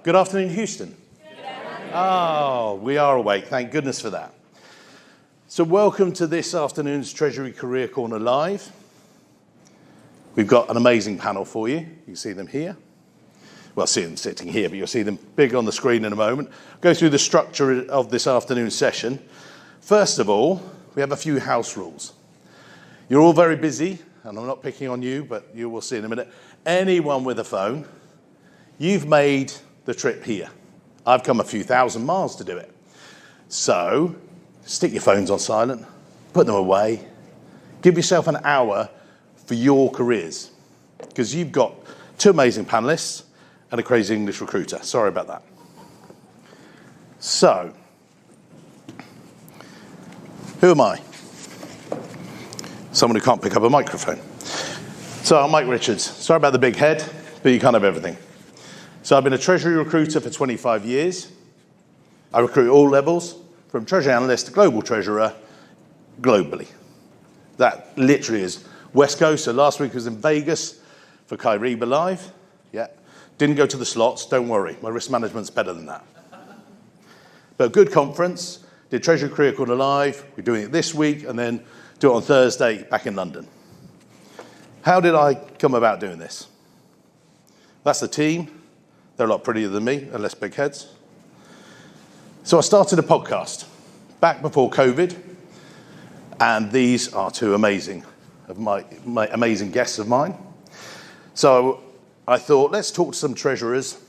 Good afternoon, Houston. Oh, we are awake. Thank goodness for that. So welcome to this afternoon's Treasury Career Corner Live. We've got an amazing panel for you. You can see them here. Well, see them sitting here, but you'll see them big on the screen in a moment. I'll go through the structure of this afternoon's session. First of all, we have a few house rules. You're all very busy, and I'm not picking on you, but you will see in a minute. Anyone with a phone, you've made the trip here. I've come a few thousand miles to do it. So stick your phones on silent, put them away, give yourself an hour for your careers, because you've got two amazing panelists and a crazy English recruiter. Sorry about that. So, who am I? Someone who can't pick up a microphone. So I'm Mike Richards. Sorry about the big head, but you can't have everything. So I've been a Treasury recruiter for 25 years. I recruit all levels, from Treasury analyst to global treasurer, globally. That literally is West Coast. So last week I was in Vegas for Kyriba Live. Yeah. Didn't go to the slots, don't worry. My risk management's better than that. But a good conference, did Treasury Career Corner Live. We're doing it this week, and then do it on Thursday back in London. How did I come about doing this? That's the team. They're a lot prettier than me and less big heads. So I started a podcast back before COVID, and these are two amazing guests of mine. So I thought, let's talk to some treasurers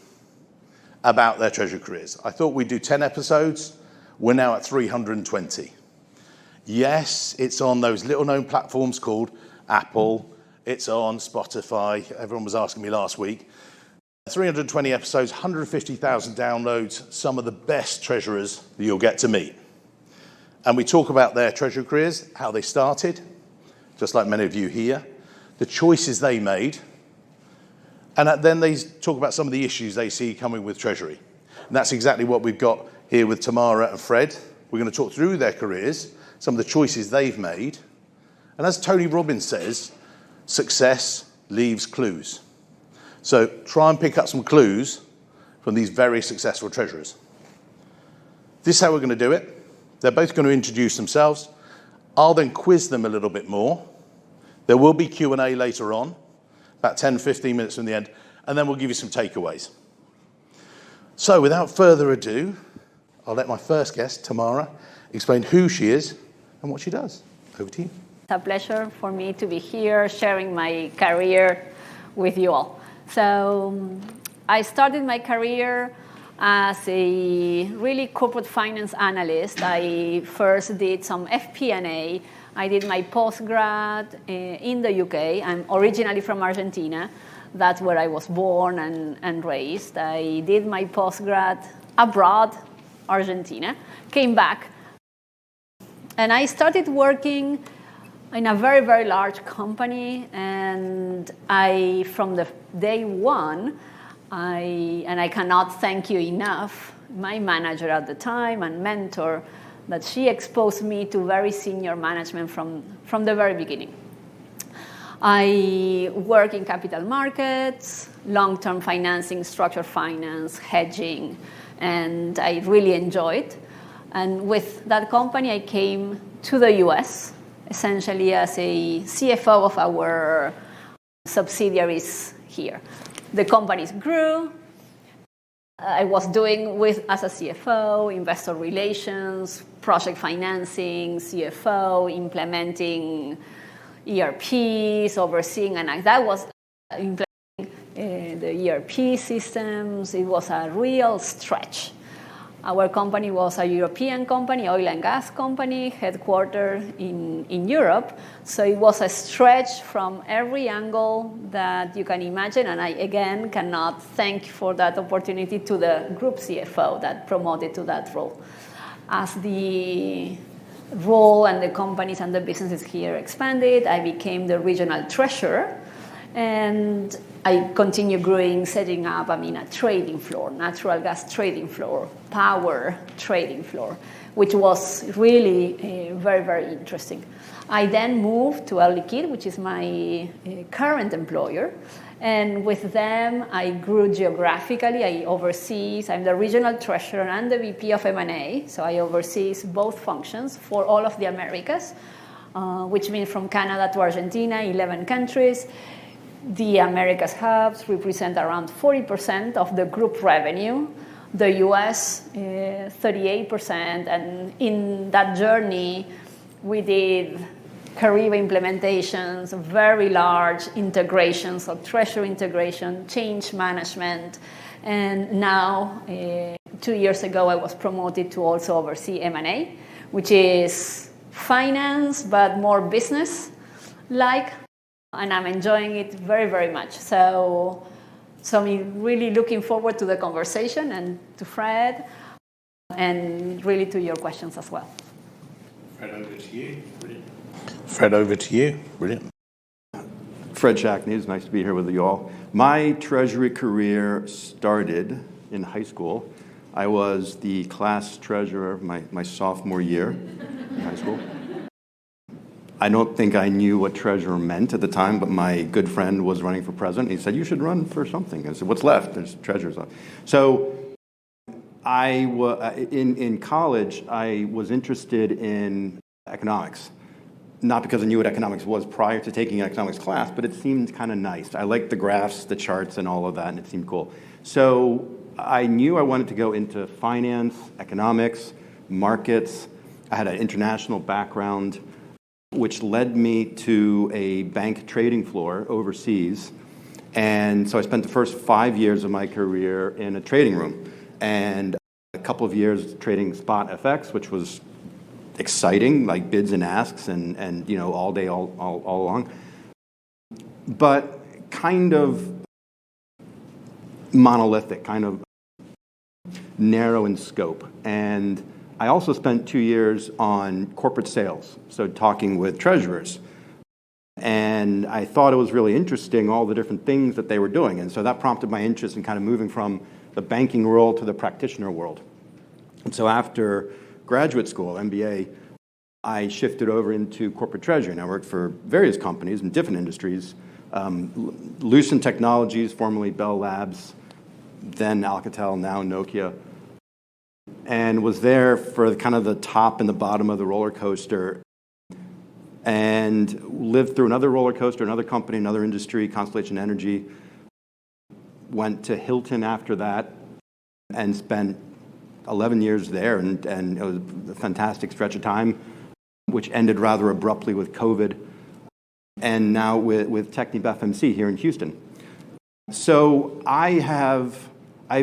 about their treasury careers. I thought we'd do 10 episodes. We're now at 320. Yes, it's on those little-known platforms called Apple. It's on Spotify. Everyone was asking me last week. 320 episodes, 150,000 downloads, some of the best treasurers that you'll get to meet. And we talk about their treasury careers, how they started, just like many of you here, the choices they made, and then they talk about some of the issues they see coming with Treasury. And that's exactly what we've got here with Tamara and Fred. We're going to talk through their careers, some of the choices they've made. And as Tony Robbins says, success leaves clues. So try and pick up some clues from these very successful treasurers. This is how we're going to do it. They're both going to introduce themselves. I'll then quiz them a little bit more. There will be Q&A later on, about 10, 15 minutes from the end, and then we'll give you some takeaways. So without further ado, I'll let my first guest, Tamara, explain who she is and what she does. Over to you. It's a pleasure for me to be here sharing my career with you all. So I started my career as a really corporate finance analyst. I first did some FP&A. I did my postgrad in the UK. I'm originally from Argentina. That's where I was born and raised. I did my postgrad abroad, Argentina, came back, and I started working in a very, very large company. And from the day one, I cannot thank you enough, my manager at the time and mentor, that she exposed me to very senior management from the very beginning. I work in capital markets, long-term financing, structured finance, hedging, and I really enjoyed. And with that company, I came to the US, essentially as a CFO of our subsidiaries here. The companies grew. I was doing as a CFO, investor relations, project financing, CFO, implementing ERPs, overseeing, and that was implementing the ERP systems. It was a real stretch. Our company was a European company, oil and gas company, headquartered in Europe. So it was a stretch from every angle that you can imagine. And I, again, cannot thank for that opportunity to the group CFO that promoted to that role. As the role and the companies and the businesses here expanded, I became the regional treasurer. And I continue growing, setting up, a trading floor, natural gas trading floor, power trading floor, which was really very, very interesting. I then moved to Liquide, which is my current employer, And with them, I grew geographically. I'm the regional treasurer and the VP of M&A, so I oversee both functions for all of the Americas, which means from Canada to Argentina, 11 countries. The Americas hubs represent around 40% of the group revenue, the US 38%, and in that journey, we did Caribe implementations, very large integrations of treasury integration, change management, and now, 2 years ago, I was promoted to also oversee M&A, which is finance, but more business-like, and I'm enjoying it very, very much. So I'm really looking forward to the conversation and to Fred, and really to your questions as well. Fred, over to you. Brilliant. Fred, over to you. Brilliant. Fred Schacknies, nice to be here with you all. My treasury career started in high school. I was the class treasurer my sophomore year in high school. I don't think I knew what treasurer meant at the time, but my good friend was running for president. He said, "You should run for something." I said, "What's left?" There's treasurers left. So in college, I was interested in economics. Not because I knew what economics was prior to taking an economics class, but it seemed kind of nice. I liked the graphs, the charts, and all of that, and it seemed cool. So I knew I wanted to go into finance, economics, markets. I had an international background, which led me to a bank trading floor overseas. And so I spent the first 5 years of my career in a trading room, and a couple of years trading spot FX, which was exciting, like bids and asks, and all day, all along. But kind of monolithic, kind of narrow in scope. And I also spent 2 years on corporate sales, so talking with treasurers. And I thought it was really interesting, all the different things that they were doing. And so that prompted my interest in kind of moving from the banking world to the practitioner world. And so after graduate school, MBA, I shifted over into corporate treasury, and I worked for various companies in different industries. Lucent Technologies, formerly Bell Labs, then Alcatel, now Nokia, and was there for kind of the top and the bottom of the roller coaster, and lived through another roller coaster, another company, another industry, Constellation Energy. Went to Hilton after that and spent 11 years there, and it was a fantastic stretch of time, which ended rather abruptly with COVID, and now with TechnipFMC here in Houston. So I've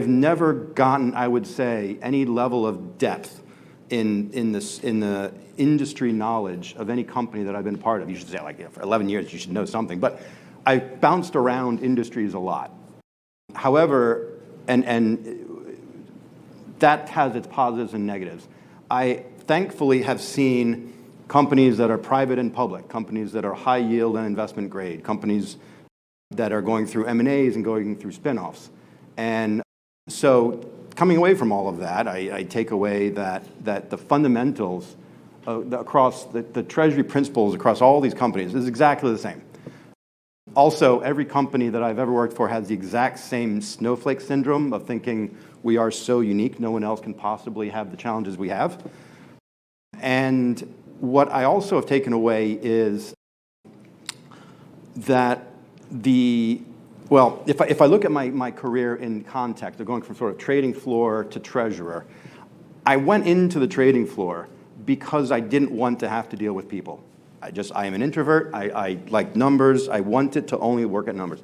never gotten, I would say, any level of depth in the industry knowledge of any company that I've been a part of. You should say, for 11 years, you should know something. But I bounced around industries a lot. However, and that has its positives and negatives. I thankfully have seen companies that are private and public, companies that are high yield and investment grade, companies that are going through M&As and going through spinoffs. And so coming away from all of that, I take away that the fundamentals across the treasury principles across all these companies is exactly the same. Also, every company that I've ever worked for has the exact same snowflake syndrome of thinking we are so unique, no one else can possibly have the challenges we have. And what I also have taken away is that if I look at my career in context of going from sort of trading floor to treasurer, I went into the trading floor because I didn't want to have to deal with people. I am an introvert. I like numbers. I wanted to only work at numbers.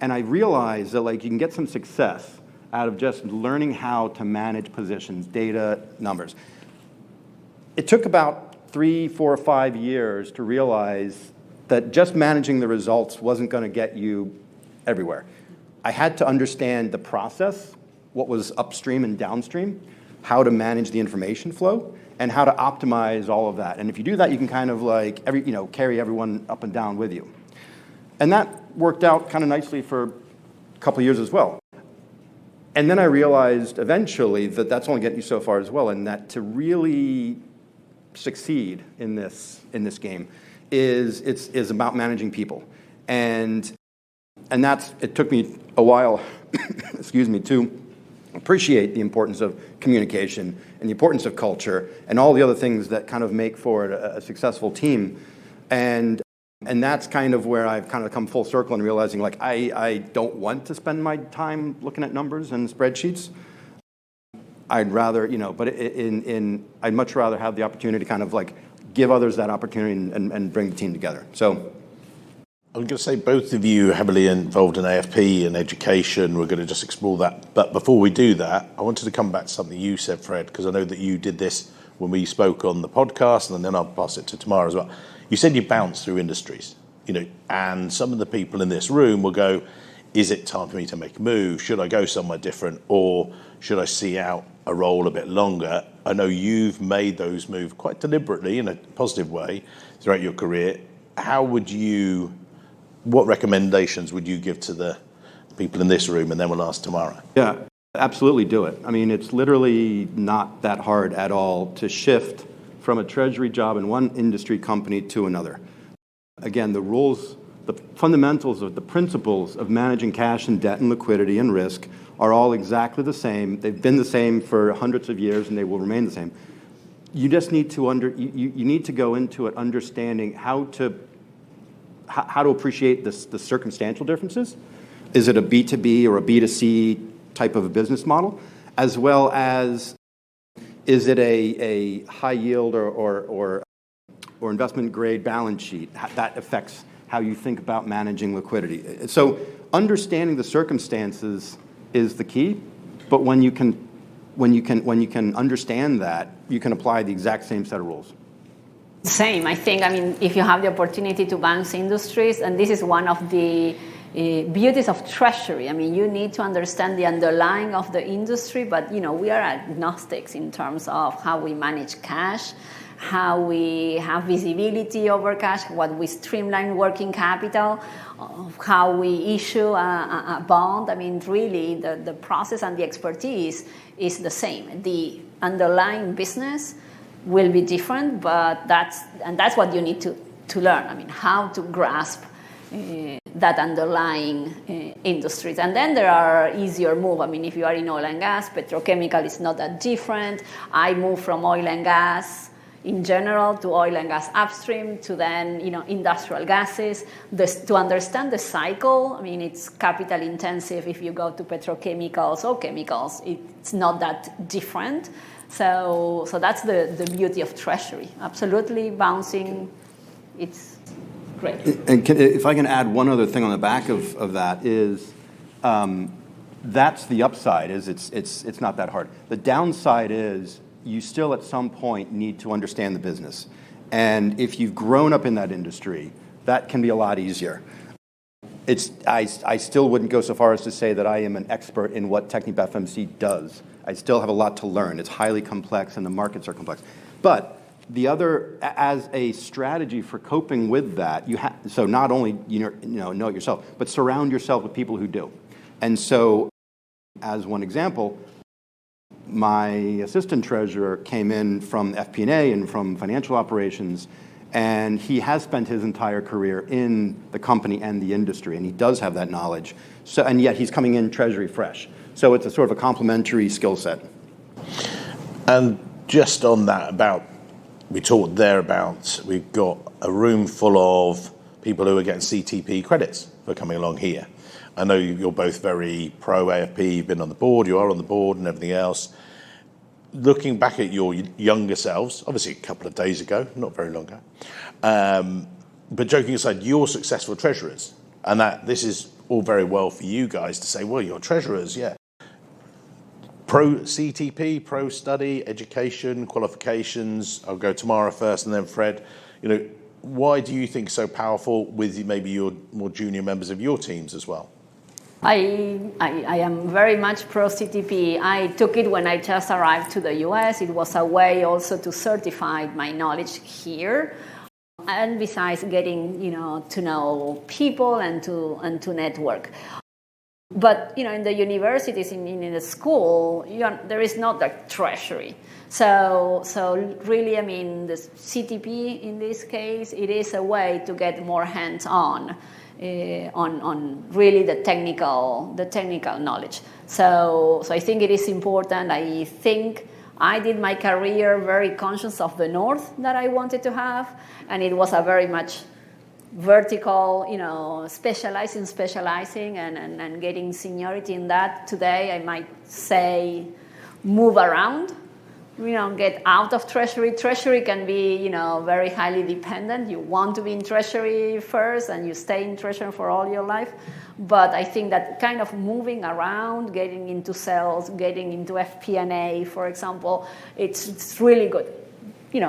And I realized that you can get some success out of just learning how to manage positions, data, numbers. It took about 3, 4, 5 years to realize that just managing the results wasn't going to get you everywhere. I had to understand the process, what was upstream and downstream, how to manage the information flow, and how to optimize all of that. And if you do that, you can kind of carry everyone up and down with you. And that worked out kind of nicely for a couple of years as well. And then I realized eventually that that's only getting you so far as well, and that to really succeed in this game is about managing people. And And it took me a while, excuse me, to appreciate the importance of communication and the importance of culture and all the other things that kind of make for a successful team. And that's kind of where I've kind of come full circle and realizing, like, I don't want to spend my time looking at numbers and spreadsheets. I'd rather, but I'd much rather have the opportunity to kind of like give others that opportunity and bring the team together. So I'm going to say both of you are heavily involved in AFP and education. We're going to just explore that. But before we do that, I wanted to come back to something you said, Fred, because I know that you did this when we spoke on the podcast, and then I'll pass it to Tamara as well. You said you bounce through industries, and some of the people in this room will go, is it time for me to make a move? Should I go somewhere different, or should I see out a role a bit longer? I know you've made those moves quite deliberately in a positive way throughout your career. What recommendations would you give to the people in this room? And then we'll ask Tamara. Yeah, absolutely do it. I mean, it's literally not that hard at all to shift from a treasury job in one industry company to another. Again, the rules, the fundamentals of the principles of managing cash and debt and liquidity and risk are all exactly the same. They've been the same for hundreds of years, and they will remain the same. You just need to you need to go into it understanding how to appreciate the circumstantial differences. Is it a B2B or a B2C type of a business model, as well as is it a high yield or investment grade balance sheet that affects how you think about managing liquidity. So understanding the circumstances is the key, but when you can understand that, you can apply the exact same set of rules. Same, I think. I mean, if you have the opportunity to bounce industries, and this is one of the beauties of Treasury. I mean, you need to understand the underlying of the industry, but we are agnostics in terms of how we manage cash, how we have visibility over cash, what we streamline working capital, how we issue a bond. I mean, really, the process and the expertise is the same. The underlying business will be different, but that's what you need to learn. I mean, how to grasp that underlying industries. And then there are easier moves. I mean, if you are in oil and gas, petrochemical is not that different. I moved from oil and gas in general to oil and gas upstream to then, industrial gases. To understand the cycle, I mean, it's capital intensive if you go to petrochemicals or chemicals. It's not that different. So that's the beauty of Treasury. Absolutely bouncing, it's great. And if I can add one other thing on the back of that is, that's the upside. Is it's not that hard. The downside is you still at some point need to understand the business, and if you've grown up in that industry, that can be a lot easier. I still wouldn't go so far as to say that I am an expert in what TechnipFMC does. I still have a lot to learn. It's highly complex, and the markets are complex. But the other, as a strategy for coping with that, so not only know it yourself, but surround yourself with people who do. And so, as one example, my assistant treasurer came in from FP&A and from financial operations, and he has spent his entire career in the company and the industry, and he does have that knowledge. So, and yet he's coming in Treasury fresh. So it's a sort of a complementary skill set. And just on that, we talked there about, we've got a room full of people who are getting CTP credits for coming along here. I know you're both very pro AFP, you've been on the board, you are on the board and everything else. Looking back at your younger selves, obviously a couple of days ago, not very long ago, but joking aside, you're successful treasurers, and that this is all very well for you guys to say, well, you're treasurers, yeah. Pro CTP, pro study, education, qualifications. I'll go Tamara first and then Fred. Why do you think so powerful with maybe your more junior members of your teams as well? I am very much pro CTP. I took it when I just arrived to the US. It was a way also to certify my knowledge here. And besides getting, to know people and to network. But, in the universities, in the school, there is not that Treasury. So really, I mean, the CTP in this case, it is a way to get more hands-on on really the technical knowledge. So I think it is important. I think I did my career very conscious of the north that I wanted to have, and it was a very much vertical, specializing and getting seniority in that. Today, I might say move around, get out of Treasury. Treasury can be, very highly dependent. You want to be in Treasury first, and you stay in Treasury for all your life. But I think that kind of moving around, getting into sales, getting into FP&A, for example, it's really good.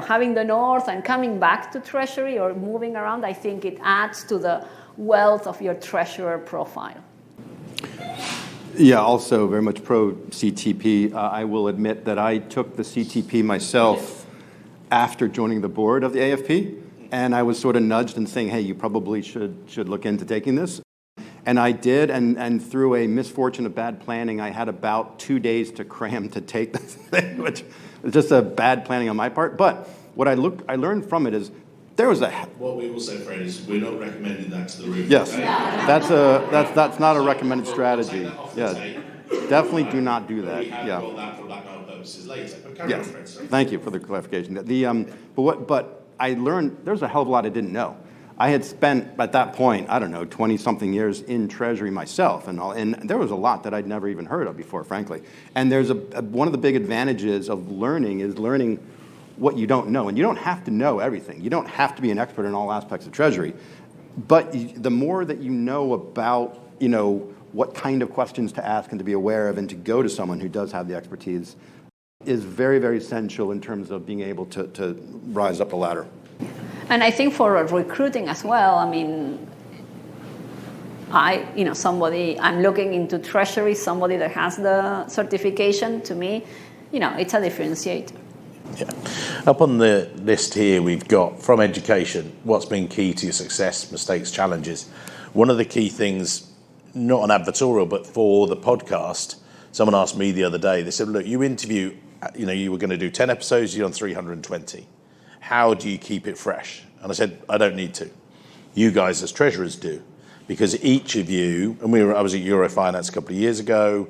Having the north and coming back to Treasury or moving around, I think it adds to the wealth of your treasurer profile. Yeah, also very much pro CTP. I will admit that I took the CTP myself after joining the board of the AFP, and I was sort of nudged and saying, hey, you probably should look into taking this. And I did, and through a misfortune of bad planning, I had about 2 days to cram to take this thing, which was just a bad planning on my part. But what I learned from it is there was a... What we will say, Fred, is we're not recommending that to the room. Yes, that's not a recommended strategy. Yeah, definitely do not do that. We have got that for background purposes later. But carry on, Fred, sorry. Thank you for the clarification. But I learned there's a hell of a lot I didn't know. I had spent, at that point, 20-something years in Treasury myself, and there was a lot that I'd never even heard of before, frankly. And there's one of the big advantages of learning is learning what you don't know. And you don't have to know everything. You don't have to be an expert in all aspects of Treasury. But the more that you know about, what kind of questions to ask and to be aware of and to go to someone who does have the expertise is very, very essential in terms of being able to rise up the ladder. And I think for recruiting as well, I'm looking into Treasury, somebody that has the certification, to me, it's a differentiator. Yeah. Up on the list here, we've got from education, what's been key to your success, mistakes, challenges. One of the key things, not an advertorial, but for the podcast, someone asked me the other day, they said, look, you interview, you were going to do 10 episodes, you're on 320. How do you keep it fresh? And I said, I don't need to. You guys as treasurers do. Because each of you, and I was at Eurofinance a couple of years ago,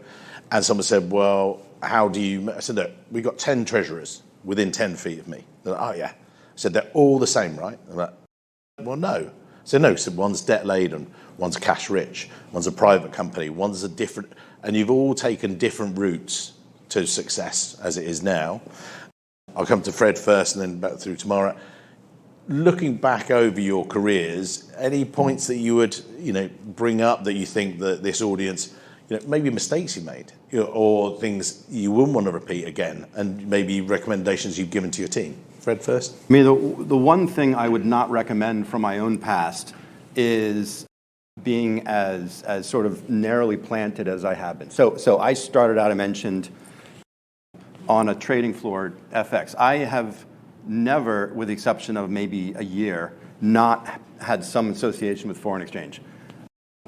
and someone said, well, how do you, I said, look, we've got 10 treasurers within 10 feet of me. They're like, oh yeah. I said, they're all the same, right? They're like, well, no. I said, no. I said, one's debt laden, one's cash rich, one's a private company, one's a different, and you've all taken different routes to success as it is now. I'll come to Fred first and then back through Tamara. Looking back over your careers, any points that you would, bring up that you think that this audience, maybe mistakes you made, or things you wouldn't want to repeat again, and maybe recommendations you've given to your team? Fred first. The one thing I would not recommend from my own past is being as sort of narrowly planted as I have been. So I started out, I mentioned, on a trading floor, FX. I have never, with the exception of maybe a year, not had some association with foreign exchange.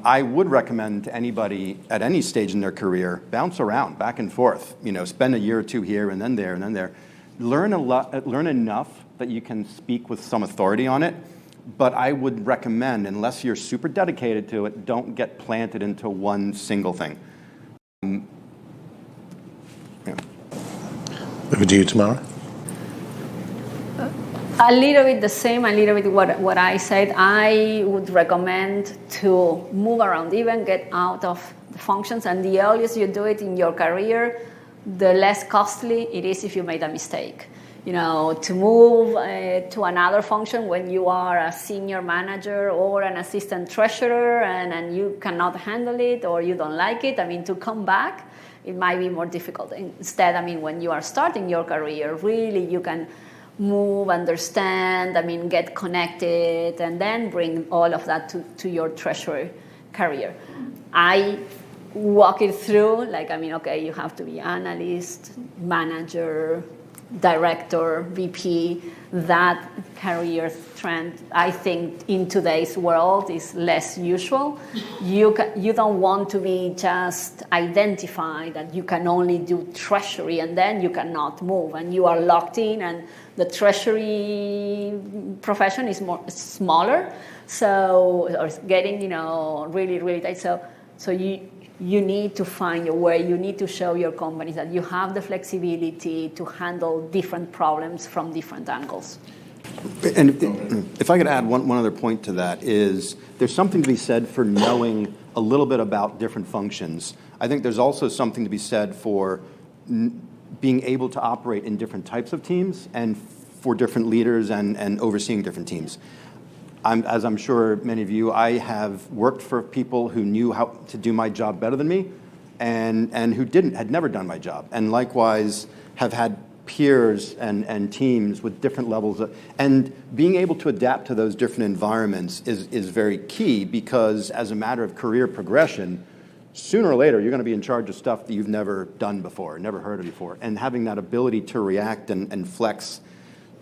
I would recommend to anybody at any stage in their career, bounce around, back and forth. Spend a year or two here and then there and then there. Learn enough that you can speak with some authority on it. But I would recommend, unless you're super dedicated to it, don't get planted into one single thing. Over to you, Tamara. A little bit the same, a little bit what I said. I would recommend to move around, even get out of the functions. And the earliest you do it in your career, the less costly it is if you made a mistake. To move to another function when you are a senior manager or an assistant treasurer and you cannot handle it or you don't like it, to come back, it might be more difficult. Instead, when you are starting your career, really you can move, understand, get connected, and then bring all of that to your treasury career. I walk it through, okay, you have to be analyst, manager, director, VP, that career trend, I think, in today's world is less usual. You don't want to be just identified that you can only do treasury and then you cannot move and you are locked in, and the treasury profession is smaller, so or it's getting really tight. So you need to find your way. You need to show your companies that you have the flexibility to handle different problems from different angles. And if I could add one other point to that is there's something to be said for knowing a little bit about different functions. I think there's also something to be said for being able to operate in different types of teams and for different leaders and overseeing different teams. As I'm sure many of you, I have worked for people who knew how to do my job better than me and who had never done my job. And likewise have had peers and teams with different levels and being able to adapt to those different environments is very key, because as a matter of career progression, sooner or later you're going to be in charge of stuff that you've never done before, never heard of before. And having that ability to react and flex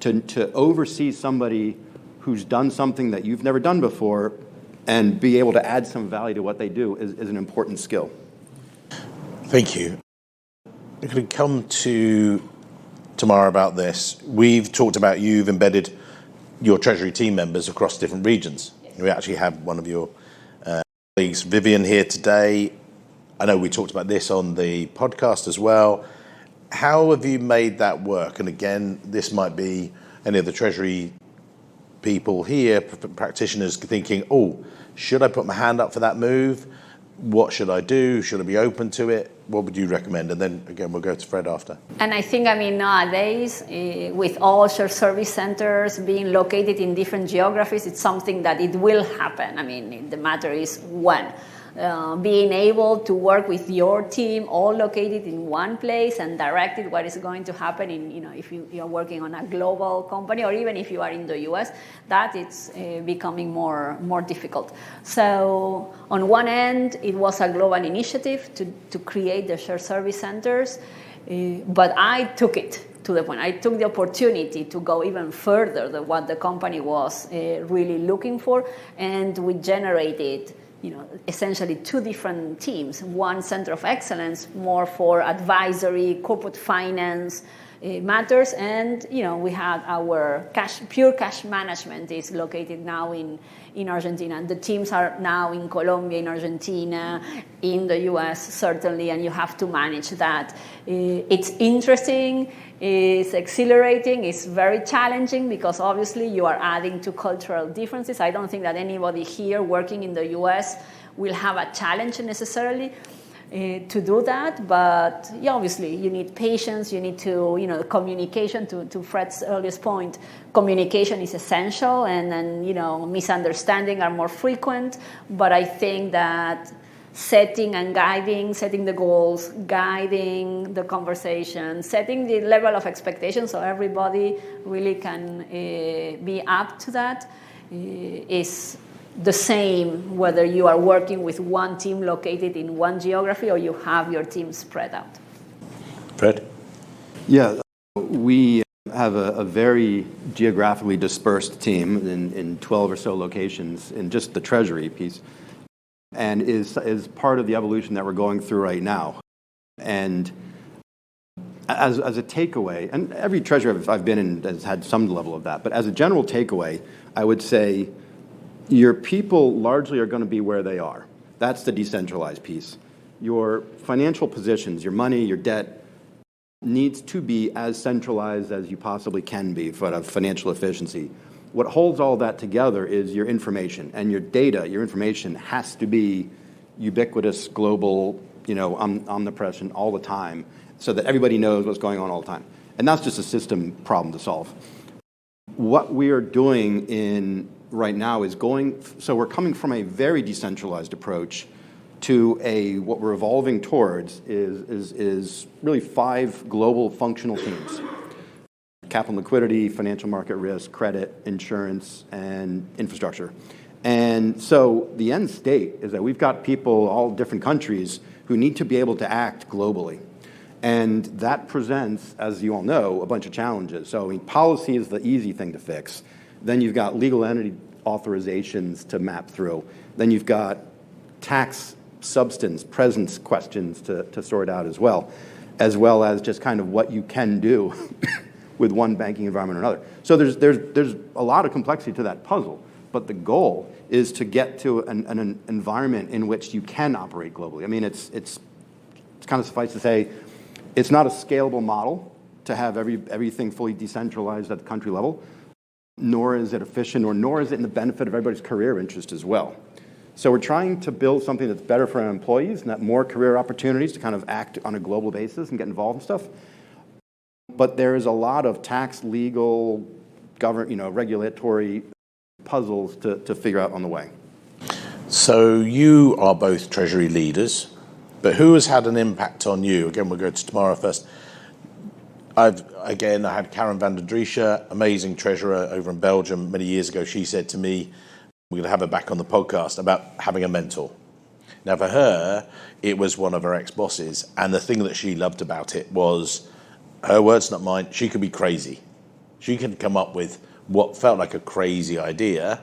to oversee somebody who's done something that you've never done before and be able to add some value to what they do is an important skill. Thank you. I'm going to come to Tamara about this. We've talked about you've embedded your Treasury team members across different regions. Yes. We actually have one of your colleagues, Vivian, here today. I know we talked about this on the podcast as well. How have you made that work? And again, this might be any of the Treasury people here, practitioners thinking, oh, should I put my hand up for that move? What should I do? Should I be open to it? What would you recommend? And then again, we'll go to Fred after. And I think, nowadays, with all shared service centers being located in different geographies, it's something that it will happen. The matter is when. Being able to work with your team all located in one place and directed what is going to happen if you're working on a global company, or even if you are in the US, that it's becoming more difficult. So on one end, it was a global initiative to create the shared service centers, but I took it to the point. I took the opportunity to go even further than what the company was really looking for, and we generated essentially two different teams. One center of excellence, more for advisory, corporate finance matters, and we had our pure cash management is located now in Argentina. And the teams are now in Colombia, in Argentina, in the US certainly, and you have to manage that. It's interesting. It's exhilarating, it's very challenging, because obviously you are adding to cultural differences. I don't think that anybody here working in the US will have a challenge necessarily to do that, but obviously you need patience, you need to, communication, to Fred's earliest point, communication is essential, and then, misunderstanding are more frequent, but I think that setting the goals, guiding the conversation, setting the level of expectation so everybody really can be up to that is the same whether you are working with one team located in one geography or you have your team spread out. Fred? Yeah, we have a very geographically dispersed team in 12 or so locations in just the Treasury piece, and is part of the evolution that we're going through right now. And as a takeaway, and every treasury I've been in has had some level of that, but as a general takeaway, I would say your people largely are going to be where they are. That's the decentralized piece. Your financial positions, your money, your debt, needs to be as centralized as you possibly can be for financial efficiency. What holds all that together is your information, and your data, your information has to be ubiquitous, global, omnipresent all the time, so that everybody knows what's going on all the time. And that's just a system problem to solve. What we are doing right now is so we're coming from a very decentralized approach to what we're evolving towards is really 5 global functional teams: capital and liquidity, financial market risk, credit, insurance, and infrastructure. And so the end state is that we've got people, all different countries, who need to be able to act globally. And that presents, as you all know, a bunch of challenges. So I mean, policy is the easy thing to fix. Then you've got legal entity authorizations to map through. Then you've got tax substance, presence questions to sort out as well as just kind of what you can do with one banking environment or another. So there's a lot of complexity to that puzzle, but the goal is to get to an environment in which you can operate globally. I mean, it's kind of suffice to say, it's not a scalable model to have everything fully decentralized at the country level, nor is it efficient, nor is it in the benefit of everybody's career interest as well. So we're trying to build something that's better for our employees and that more career opportunities to kind of act on a global basis and get involved in stuff. But there is a lot of tax, legal, regulatory puzzles to figure out on the way. So you are both Treasury leaders, but who has had an impact on you? Again, we'll go to Tamara first. I had Karen van der Driesche, amazing treasurer over in Belgium many years ago. She said to me, we're going to have her back on the podcast, about having a mentor. Now, for her, it was one of her ex-bosses, and the thing that she loved about it was, her words, not mine, she could be crazy. She could come up with what felt like a crazy idea,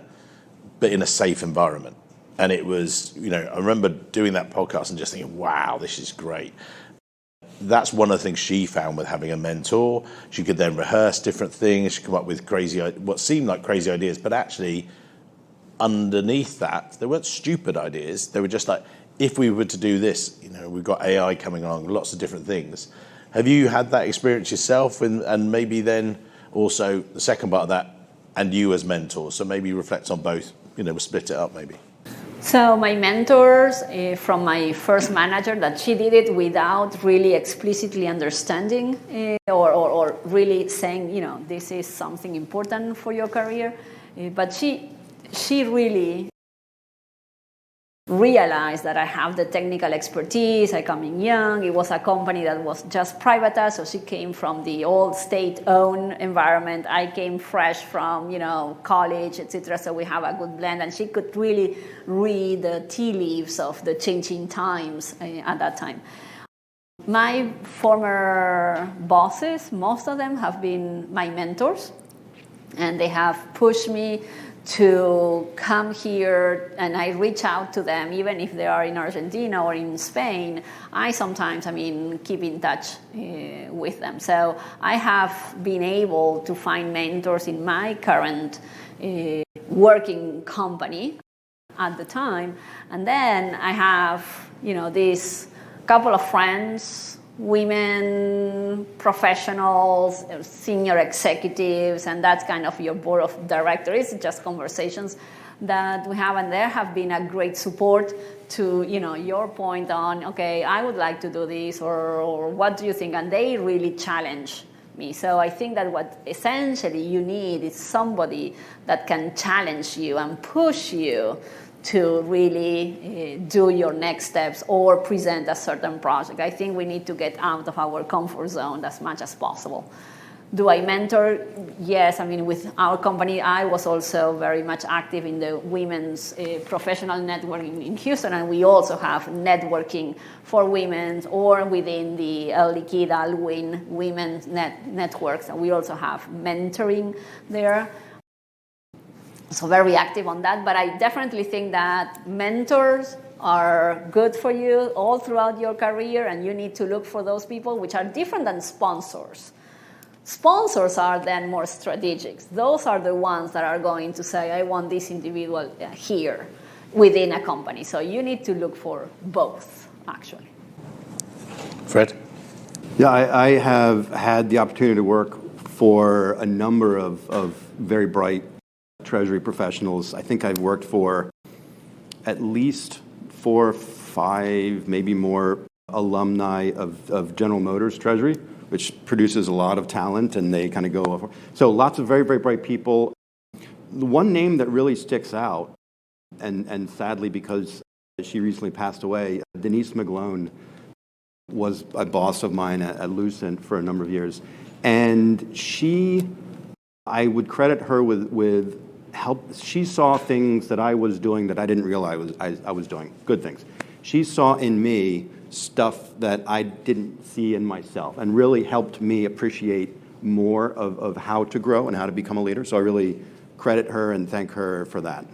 but in a safe environment. And it was, I remember doing that podcast and just thinking, wow, this is great. That's one of the things she found with having a mentor. She could then rehearse different things. She could come up with what seemed like crazy ideas, but actually underneath that, they weren't stupid ideas. They were just like, if we were to do this, we've got AI coming along, lots of different things. Have you had that experience yourself? And maybe then also the second part of that, and you as mentors. So maybe reflect on both, we'll split it up maybe. So my mentors from my first manager, that she did it without really explicitly understanding or really saying, this is something important for your career. But she really realized that I have the technical expertise. I come in young. It was a company that was just privatized, so she came from the old state-owned environment. I came fresh from, college, etc. So we have a good blend, and she could really read the tea leaves of the changing times at that time. My former bosses, most of them have been my mentors, and they have pushed me to come here, and I reach out to them, even if they are in Argentina or in Spain. I sometimes, keep in touch with them. So I have been able to find mentors in my current working company at the time. And then I have, this couple of friends, women, professionals, senior executives, and that's kind of your board of directors. It's just conversations that we have, and there have been a great support to, your point on, okay, I would like to do this, or what do you think? And they really challenge me. So I think that what essentially you need is somebody that can challenge you and push you to really do your next steps or present a certain project. I think we need to get out of our comfort zone as much as possible. Do I mentor? Yes, with our company, I was also very much active in the women's professional networking in Houston, and we also have networking for women, or within the Liquide Alwyn women's networks, and we also have mentoring there. So very active on that, but I definitely think that mentors are good for you all throughout your career, and you need to look for those people, which are different than sponsors. Sponsors are then more strategic. Those are the ones that are going to say, I want this individual here within a company. So you need to look for both, actually. Fred? Yeah, I have had the opportunity to work for a number of very bright Treasury professionals. I think I've worked for at least 4 or 5, maybe more, alumni of General Motors Treasury, which produces a lot of talent, and they kind of go. So lots of very, very bright people. The one name that really sticks out, and sadly because she recently passed away, Denise McGlone was a boss of mine at Lucent for a number of years. And I would credit her with help. She saw things that I was doing that I didn't realize I was doing, good things. She saw in me stuff that I didn't see in myself and really helped me appreciate more of how to grow and how to become a leader. So I really credit her and thank her for that.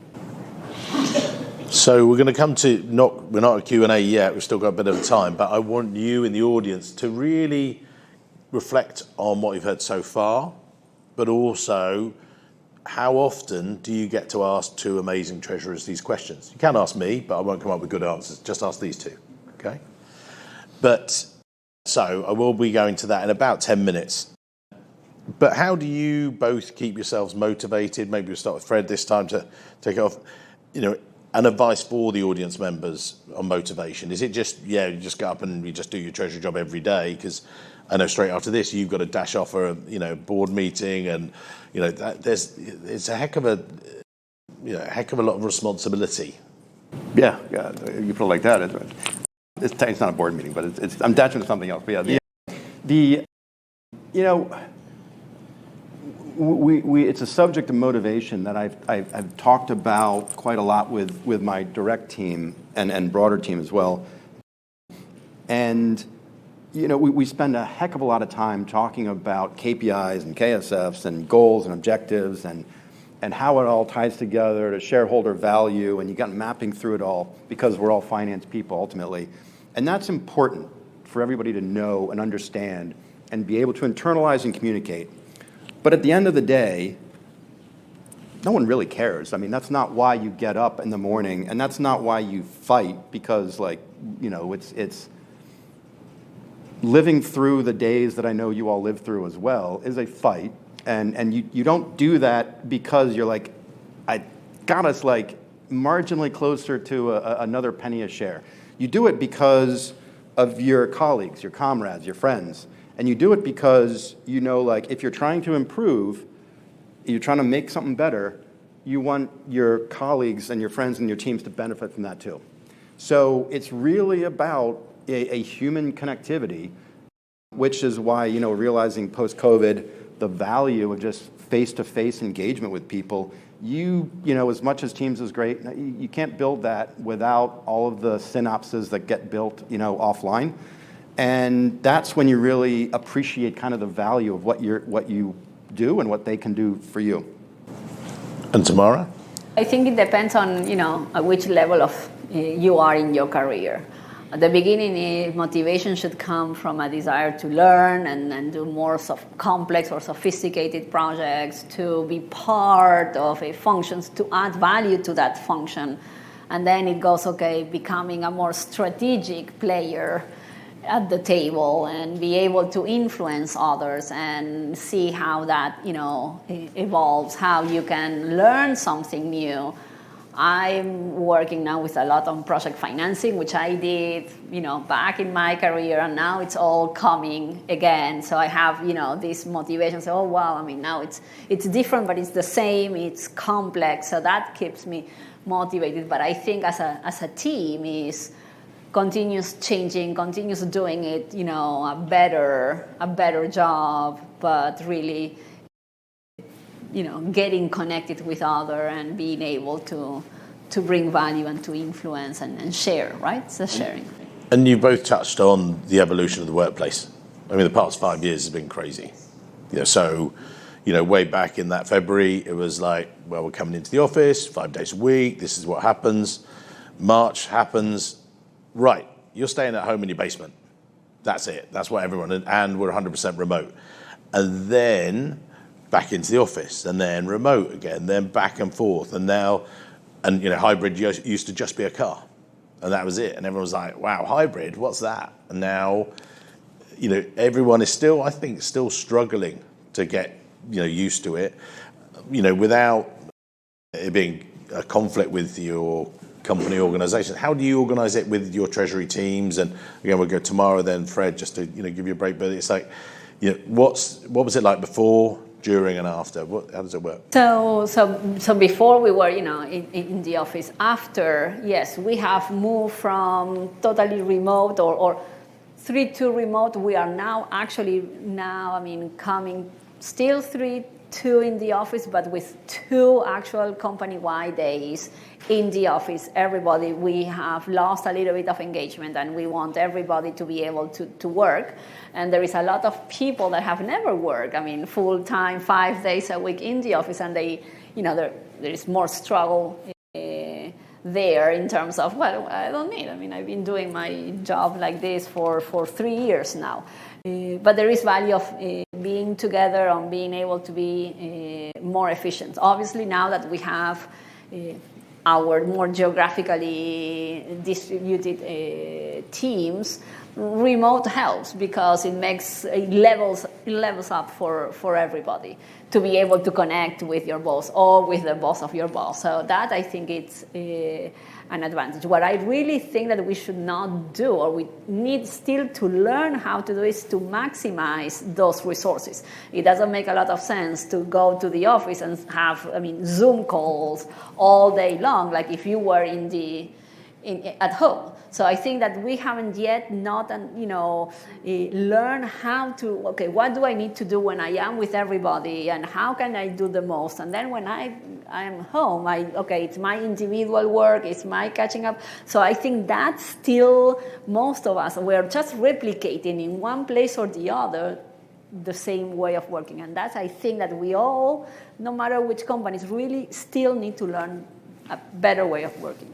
So we're going to come to, we're not at Q&A yet, we've still got a bit of time, but I want you in the audience to really reflect on what you've heard so far, but also how often do you get to ask two amazing treasurers these questions? You can ask me, but I won't come up with good answers. Just ask these two, okay? But, so I will be going to that in about 10 minutes. But how do you both keep yourselves motivated? Maybe we'll start with Fred this time to take it off. You know, an advice for the audience members on motivation. Is it just, yeah, you just get up and you just do your treasury job every day? Because I know straight after this, you've got to dash off for a board meeting, and it's a heck of a lot of responsibility. Yeah, you put it like that. It's not a board meeting, but I'm dashing to something else. But it's a subject of motivation that I've talked about quite a lot with my direct team and broader team as well. And we spend a heck of a lot of time talking about KPIs and KSFs and goals and objectives and how it all ties together to shareholder value, and you got mapping through it all because we're all finance people ultimately. And that's important for everybody to know and understand and be able to internalize and communicate. But at the end of the day, no one really cares. I mean, that's not why you get up in the morning, and that's not why you fight, because it's living through the days that I know you all live through as well is a fight. And you don't do that because you're like, I got us like marginally closer to another penny a share. You do it because of your colleagues, your comrades, your friends. And you do it because if you're trying to improve, you're trying to make something better, you want your colleagues and your friends and your teams to benefit from that too. So it's really about a human connectivity, which is why, realizing post-COVID, the value of just face-to-face engagement with people, as much as Teams is great, you can't build that without all of the synapses that get built, offline. And that's when you really appreciate kind of the value of what you do and what they can do for you. And Tamara? I think it depends on, at which level of you are in your career. At the beginning, motivation should come from a desire to learn and do more complex or sophisticated projects, to be part of a function, to add value to that function. And then it goes, becoming a more strategic player at the table and be able to influence others and see how that, evolves, how you can learn something new. I'm working now with a lot on project financing, which I did, back in my career, and now it's all coming again. So I have, this motivation. So, now it's different, but it's the same. It's complex. So that keeps me motivated. But I think as a team is continuous changing, continuous doing it, a better job, but really, getting connected with others and being able to bring value and to influence and share, right? It's the sharing. And you both touched on the evolution of the workplace. I mean, the past 5 years has been crazy. Way back in that February, it was like, well, we're coming into the office 5 days a week. This is what happens. March happens. Right, you're staying at home in your basement. That's it. That's what everyone, and we're 100% remote. And then back into the office, and then remote again, then back and forth, and now, hybrid used to just be a car, and that was it. And everyone was like, "Wow, hybrid, what's that?" And now, everyone is still, I think, struggling to get used to it, without it being a conflict with your company organization. How do you organize it with your treasury teams? And again, we'll go Tamara, then Fred, just to give you a break. But it's like, what was it like before, during, and after? How does it work? So before we were, in the office. After, yes, we have moved from totally remote or 3 to remote. We are now coming still 3 2 in the office, but with 2 actual company-wide days in the office, everybody, we have lost a little bit of engagement, and we want everybody to be able to work. And there is a lot of people that have never worked, full-time, 5 days a week in the office, and they, there is more struggle there in terms of, well, I don't need. I've been doing my job like this for 3 years now. But there is value of being together and being able to be more efficient. Obviously, now that we have our more geographically distributed teams, remote helps because it levels up for everybody to be able to connect with your boss or with the boss of your boss. So that, I think, it's an advantage. What I really think that we should not do, or we need still to learn how to do, is to maximize those resources. It doesn't make a lot of sense to go to the office and have Zoom calls all day long, like if you were at home. So I think that we haven't yet learn how to, okay, what do I need to do when I am with everybody, and how can I do the most? And then when I am home, it's my individual work, it's my catching up. So I think that's still, most of us, we're just replicating in one place or the other the same way of working. And that's, I think, that we all, no matter which companies, really still need to learn a better way of working.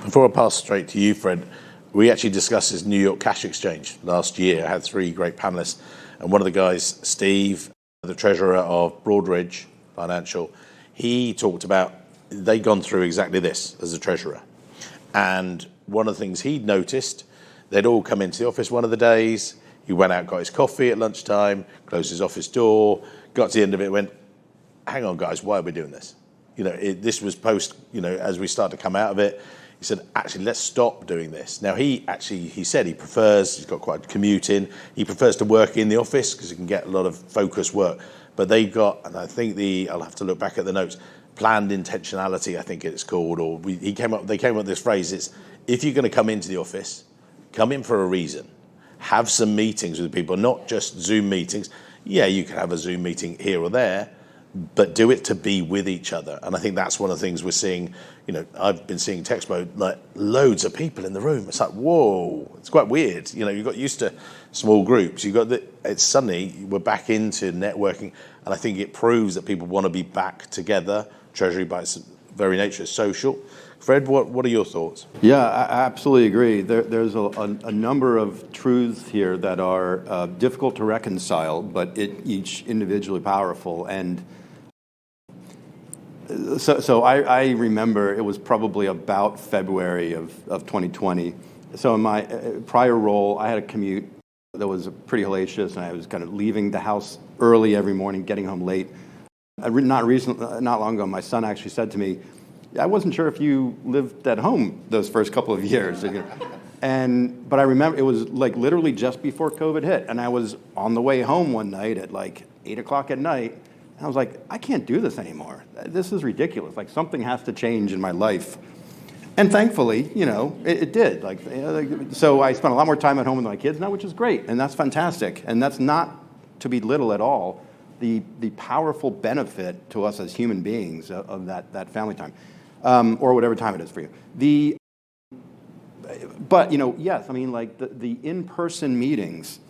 Before I pass straight to you, Fred, we actually discussed this New York Cash Exchange last year. I had 3 great panelists, and one of the guys, Steve, the treasurer of Broadridge Financial, he talked about they'd gone through exactly this as a treasurer. And one of the things he'd noticed, they'd all come into the office one of the days, he went out, got his coffee at lunchtime, closed his office door, got to the end of it, went, hang on guys, why are we doing this? This was post, as we start to come out of it, he said, actually, let's stop doing this. Now, he said he's got quite a commute in, he prefers to work in the office because he can get a lot of focused work. But they've got, and I think I'll have to look back at the notes, planned intentionality, I think it's called, or they came up with this phrase, it's, if you're going to come into the office, come in for a reason. Have some meetings with people, not just Zoom meetings. Yeah, you can have a Zoom meeting here or there, but do it to be with each other. And I think that's one of the things we're seeing. I've been seeing TEXPO, like loads of people in the room. It's like, whoa, it's quite weird. You got used to small groups. It's suddenly we're back into networking. And I think it proves that people want to be back together. Treasury by its very nature is social. Fred, what are your thoughts? Yeah, I absolutely agree. There's a number of truths here that are difficult to reconcile, but each individually powerful. And so I remember it was probably about February of 2020. So in my prior role, I had a commute that was pretty hellacious, and I was kind of leaving the house early every morning, getting home late. Not long ago, my son actually said to me, I wasn't sure if you lived at home those first couple of years. But I remember it was like literally just before COVID hit, and I was on the way home one night at like 8 o'clock at night, and I was like, I can't do this anymore. This is ridiculous. Like, something has to change in my life. And thankfully, it did. So I spent a lot more time at home with my kids now, which is great, and that's fantastic. And that's not to belittle at all the powerful benefit to us as human beings of that family time. Or whatever time it is for you. But yes, the in-person meetings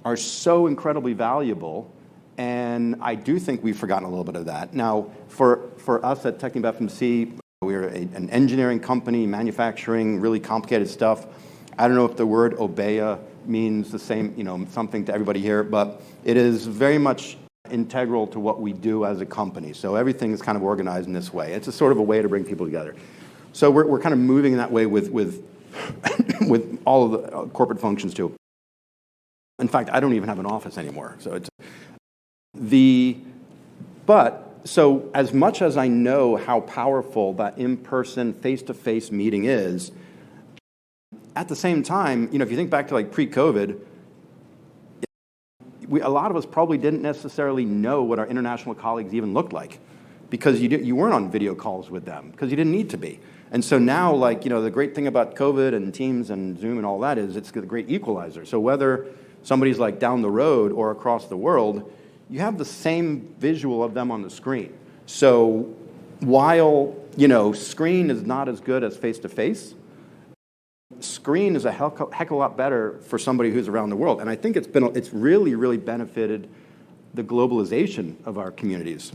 are so incredibly valuable, and I do think we've forgotten a little bit of that. Now, for us at TechnipFMC, we're an engineering company, manufacturing really complicated stuff. I don't know if the word obeya means the same, something to everybody here, but it is very much integral to what we do as a company. So everything is kind of organized in this way. It's a sort of a way to bring people together. So we're kind of moving in that way with with all of the corporate functions too. In fact, I don't even have an office anymore. So so as much as I know how powerful that in-person, face-to-face meeting is, at the same time, if you think back to like pre-COVID, a lot of us probably didn't necessarily know what our international colleagues even looked like, because you weren't on video calls with them because you didn't need to be. And so now, the great thing about COVID and Teams and Zoom and all that is it's a great equalizer. So whether somebody's like down the road or across the world, you have the same visual of them on the screen. So while, screen is not as good as face-to-face, screen is a heck of a lot better for somebody who's around the world. And I think it's really, really benefited the globalization of our communities.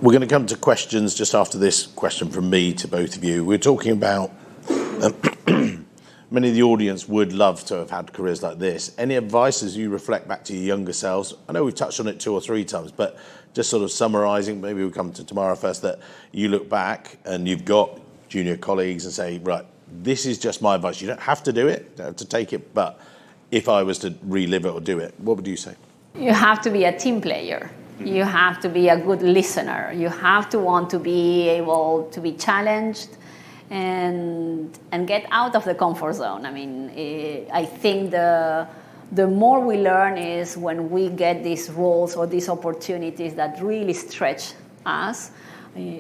We're going to come to questions just after this question from me to both of you. We're talking about many of the audience would love to have had careers like this. Any advice as you reflect back to your younger selves? I know we've touched on it 2 or 3 times, but just sort of summarising, maybe we'll come to Tamara first, that you look back and you've got junior colleagues and say, right, this is just my advice. You don't have to do it, don't have to take it, but if I was to relive it or do it, what would you say? You have to be a team player. You have to be a good listener. You have to want to be able to be challenged and get out of the comfort zone. I mean, I think the more we learn is when we get these roles or these opportunities that really stretch us.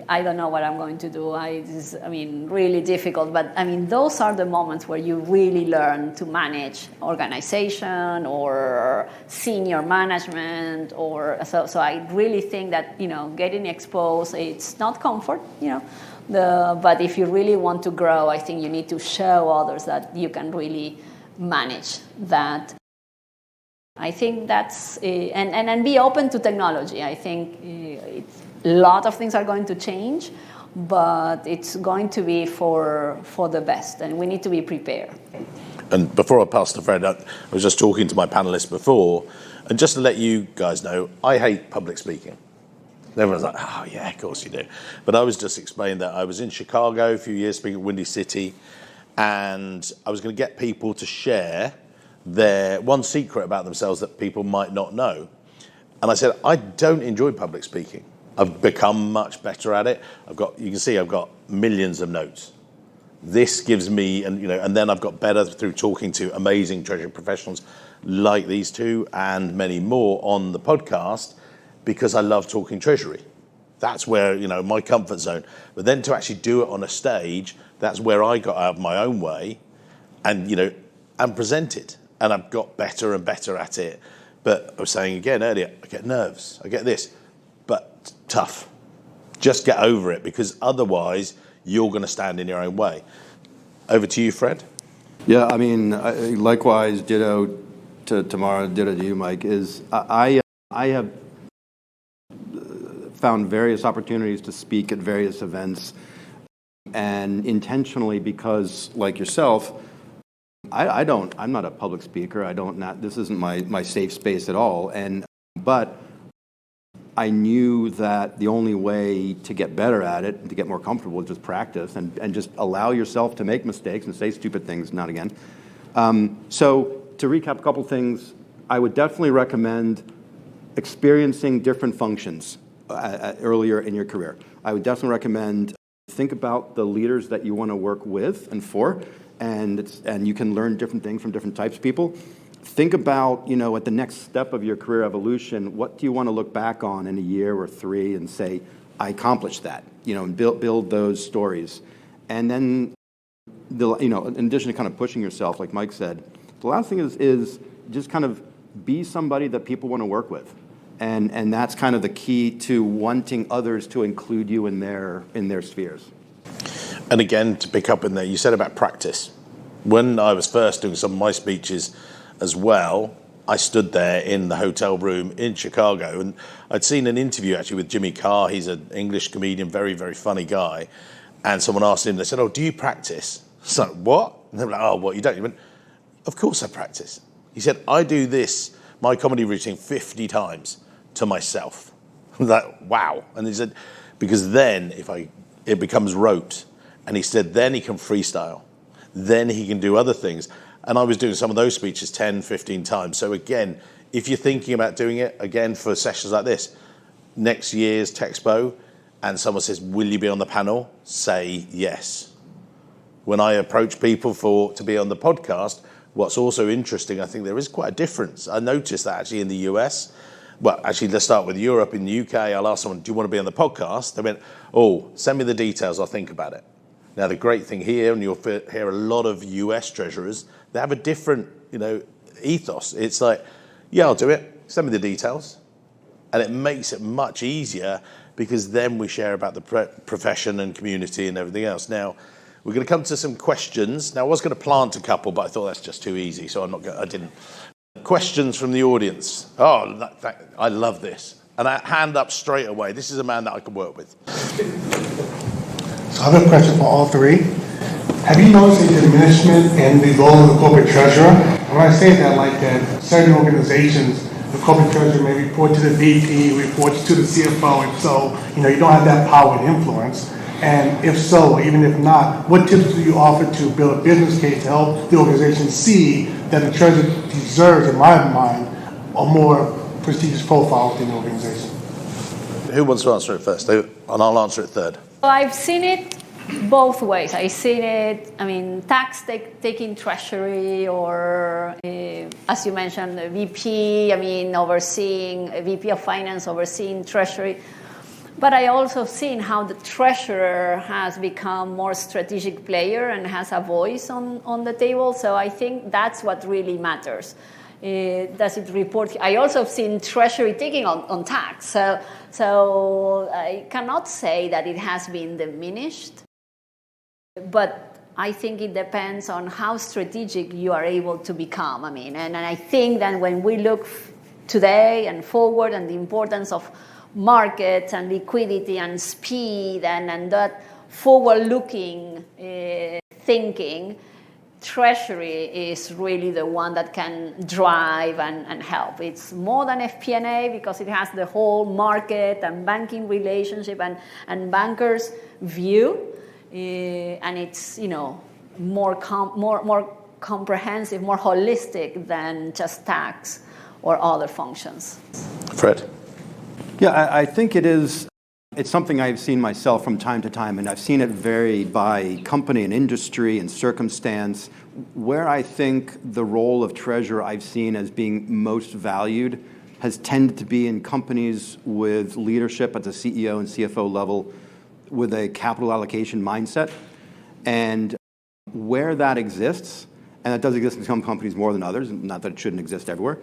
I don't know what I'm going to do. Really difficult. But those are the moments where you really learn to manage organization or senior management. So I really think that, getting exposed, it's not comfort, but if you really want to grow, I think you need to show others that you can really manage that. I think that's, and be open to technology. I think a lot of things are going to change, but it's going to be for the best, and we need to be prepared. And before I pass to Fred, I was just talking to my panelists before, and just to let you guys know, I hate public speaking. Everyone's like, oh yeah, of course you do. But I was just explaining that I was in Chicago a few years speaking at Windy City, and I was going to get people to share their one secret about themselves that people might not know. And I said, I don't enjoy public speaking. I've become much better at it. You can see I've got millions of notes. This gives me, and then I've got better through talking to amazing Treasury professionals like these two and many more on the podcast, because I love talking Treasury. That's where, my comfort zone. But then to actually do it on a stage, that's where I got out of my own way and present it. And I've got better and better at it. But I was saying again earlier, I get nerves, I get this, but tough. Just get over it, because otherwise you're going to stand in your own way. Over to you, Fred. Yeah, likewise, ditto to Tamara, ditto to you, Mike, is I have found various opportunities to speak at various events, and intentionally, because like yourself, I'm not a public speaker. This isn't my safe space at all. But I knew that the only way to get better at it and to get more comfortable is just practice and just allow yourself to make mistakes and say stupid things now and again. So to recap a couple things, I would definitely recommend experiencing different functions earlier in your career. I would definitely recommend think about the leaders that you want to work with and for, and you can learn different things from different types of people. Think about, at the next step of your career evolution, what do you want to look back on in a year or 3 and say, I accomplished that, and build those stories. And then, in addition to kind of pushing yourself, like Mike said, the last thing is just kind of be somebody that people want to work with. And that's kind of the key to wanting others to include you in their spheres. And again, to pick up in there, you said about practice. When I was first doing some of my speeches as well, I stood there in the hotel room in Chicago, and I'd seen an interview actually with Jimmy Carr. He's an English comedian, very, very funny guy. And someone asked him, they said, oh, do you practice? So, what? And they were like, oh, what, you don't? He went, of course I practice. He said, I do this, my comedy routine, 50 times to myself. I was like, wow. And he said, because then it becomes rote. And he said, then he can freestyle. Then he can do other things. And I was doing some of those speeches 10, 15 times. So again, if you're thinking about doing it, again, for sessions like this, next year's TEXPO, and someone says, will you be on the panel? Say yes. When I approach people to be on the podcast, what's also interesting, I think there is quite a difference. I noticed that actually in the US. Well, actually, let's start with Europe. In the UK, I'll ask someone, do you want to be on the podcast? They went, oh, send me the details, I'll think about it. Now, the great thing here, and you'll hear a lot of US treasurers, they have a different, ethos. It's like, yeah, I'll do it. send me the details. And it makes it much easier because then we share about the profession and community and everything else. Now, we're going to come to some questions. Now, I was going to plant a couple, but I thought that's just too easy, so I didn't. Questions from the audience. Oh, I love this. And I hand up straight away. This is a man that I can work with. So I have a question for all three. Have you noticed a diminishment in the role of the corporate treasurer? When I say that, like that certain organizations, the corporate treasurer may report to the VP, reports to the CFO, and so you don't have that power and influence. And if so, or even if not, what tips do you offer to build a business case to help the organization see that the treasurer deserves, in my mind, a more prestigious profile within the organization? Who wants to answer it first? And I'll answer it third. Well, I've seen it both ways. I've seen it, tax taking treasury or, as you mentioned, the VP, overseeing, a VP of finance overseeing treasury. But I also seen how the treasurer has become more strategic player and has a voice on the table. So I think that's what really matters. Does it report? I also seen treasury taking on tax. So I cannot say that it has been diminished. But I think it depends on how strategic you are able to become. And I think that when we look today and forward and the importance of markets and liquidity and speed and that forward-looking thinking, Treasury is really the one that can drive and help. It's more than FP&A because it has the whole market and banking relationship and bankers' view, and it's more comprehensive, more holistic than just tax or other functions. Fred? Yeah, I think it's something I've seen myself from time to time, and I've seen it vary by company and industry and circumstance. Where I think the role of treasurer I've seen as being most valued has tended to be in companies with leadership at the CEO and CFO level with a capital allocation mindset. And where that exists, and it does exist in some companies more than others, not that it shouldn't exist everywhere,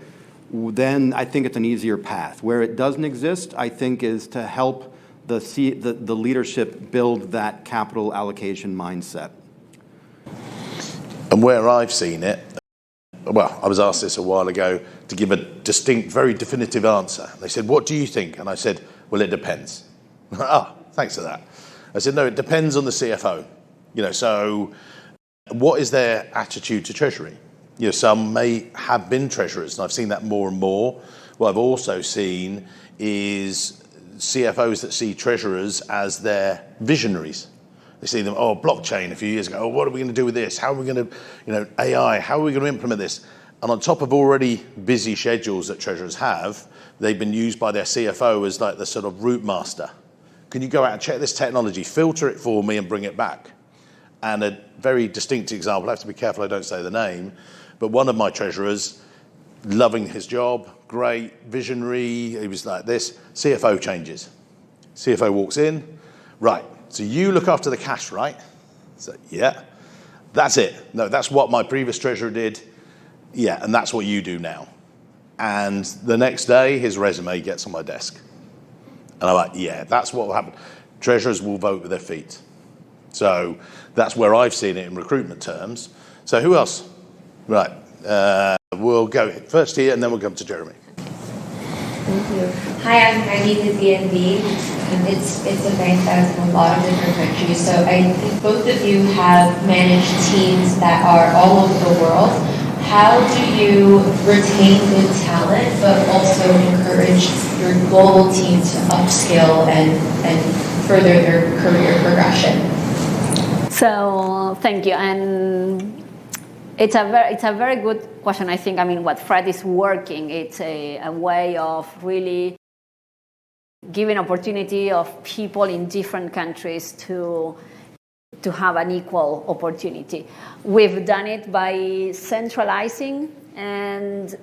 then I think it's an easier path. Where it doesn't exist, I think, is to help the leadership build that capital allocation mindset. And where I've seen it, well, I was asked this a while ago to give a distinct, very definitive answer. They said, what do you think? And I said, well, it depends. Thanks for that. I said, no, it depends on the CFO. So what is their attitude to Treasury? Some may have been treasurers, and I've seen that more and more. What I've also seen is CFOs that see treasurers as their visionaries. They see them, blockchain a few years ago. What are we going to do with this? How are we going to, AI, how are we going to implement this? And on top of already busy schedules that treasurers have, they've been used by their CFO as like the sort of route master. Can you go out and check this technology, filter it for me and bring it back? And a very distinct example, I have to be careful I don't say the name, but one of my treasurers, loving his job, great, visionary, he was like this, CFO changes. CFO walks in, right, so you look after the cash, right? So, yeah, that's it. No, that's what my previous treasurer did. Yeah, and that's what you do now. And the next day, his resume gets on my desk. And I'm like, yeah, that's what will happen. Treasurers will vote with their feet. So that's where I've seen it in recruitment terms. So who else? Right. We'll go first here, and then we'll come to Jeremy. Thank you. Hi, I'm Maggie with DNB, and it's a bank that's in a lot of different countries. So I think both of you have managed teams that are all over the world. How do you retain good talent, but also encourage your global team to upskill and further their career progression? So thank you, and it's a very good question. I think what Fred is working, it's a way of really giving opportunity of people in different countries to have an equal opportunity. We've done it by centralizing, and